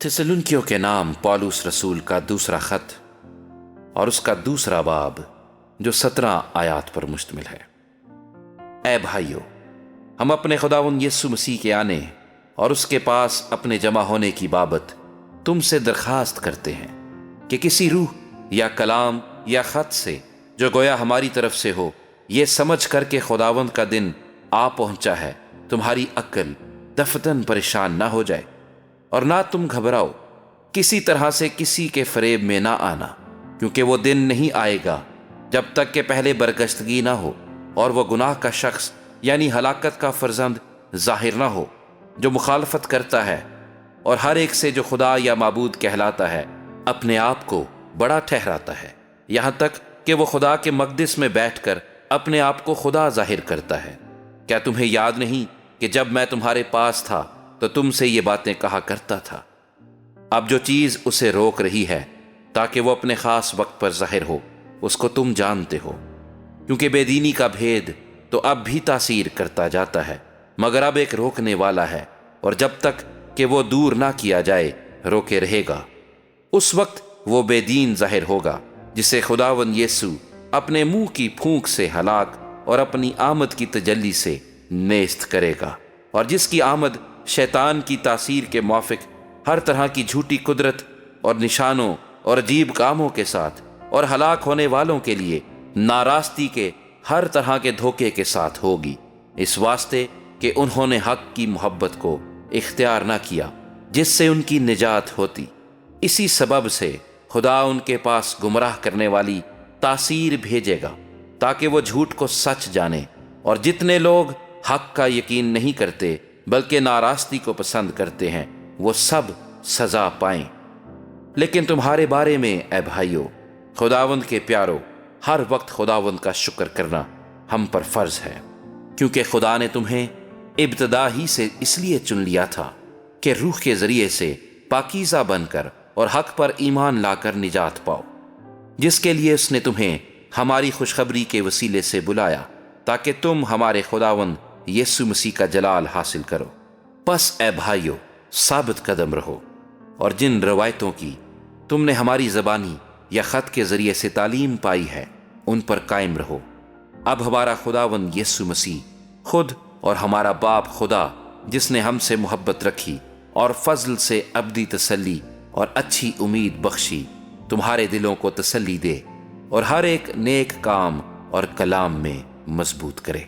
थिस्सलुनीकियों के नाम पौलुस रसूल का दूसरा खत और उसका दूसरा बाब जो 17 आयात पर मुश्तमिल है। ऐ भाइयों, हम अपने खुदावंद यीशु मसीह के आने और उसके पास अपने जमा होने की बाबत तुमसे दरखास्त करते हैं कि किसी रूह या कलाम या खत से जो गोया हमारी तरफ से हो, ये समझ करके खुदावंद का दिन आ पहुंचा है, तुम्हारी अक्ल दफतन परेशान ना हो जाए। और ना तुम घबराओ, किसी तरह से किसी के फरेब में ना आना, क्योंकि वो दिन नहीं आएगा जब तक कि पहले बरगश्तगी ना हो और वो गुनाह का शख्स यानी हलाकत का फर्जंद जाहिर ना हो, जो मुखालफत करता है और हर एक से जो खुदा या माबूद कहलाता है अपने आप को बड़ा ठहराता है, यहाँ तक कि वो खुदा के मकदिस में बैठकर अपने आप को खुदा जाहिर करता है। क्या तुम्हें याद नहीं कि जब मैं तुम्हारे पास था तो तुमसे ये बातें कहा करता था? अब जो चीज़ उसे रोक रही है ताकि वो अपने खास वक्त पर जाहिर हो, उसको तुम जानते हो, क्योंकि बेदीनी का भेद तो अब भी तासीर करता जाता है, मगर अब एक रोकने वाला है, और जब तक कि वो दूर ना किया जाए रोके रहेगा। उस वक्त वो बेदीन जाहिर होगा जिसे खुदावंद यीशु अपने मुंह की फूंक से हलाक और अपनी आमद की तजल्ली से नेस्त करेगा, और जिसकी आमद शैतान की तासीर के मुआफिक हर तरह की झूठी कुदरत और निशानों और अजीब कामों के साथ और हलाक होने वालों के लिए नारास्ती के हर तरह के धोखे के साथ होगी, इस वास्ते कि उन्होंने हक की मोहब्बत को इख्तियार ना किया जिससे उनकी निजात होती। इसी सबब से खुदा उनके पास गुमराह करने वाली तासीर भेजेगा ताकि वो झूठ को सच जाने, और जितने लोग हक का यकीन नहीं करते बल्कि नारास्ती को पसंद करते हैं, वो सब सजा पाएं। लेकिन तुम्हारे बारे में ऐ भाइयों, खुदावंद के प्यारो, हर वक्त खुदावंद का शुक्र करना हम पर फर्ज है, क्योंकि खुदा ने तुम्हें इब्तदा ही से इसलिए चुन लिया था कि रूह के जरिए से पाकीज़ा बनकर और हक पर ईमान लाकर निजात पाओ, जिसके लिए उसने तुम्हें हमारी खुशखबरी के वसीले से बुलाया ताकि तुम हमारे खुदावंद यीशु मसीह का जलाल हासिल करो। बस ऐ भाइयों, साबित कदम रहो, और जिन रवायतों की तुमने हमारी ज़बानी या ख़त के ज़रिए से तालीम पाई है उन पर कायम रहो। अब हमारा खुदावंद यीशु मसीह खुद और हमारा बाप खुदा, जिसने हमसे मोहब्बत रखी और फजल से अबदी तसल्ली और अच्छी उम्मीद बख्शी, तुम्हारे दिलों को तसल्ली दे और हर एक नेक काम और कलाम में मजबूत करे।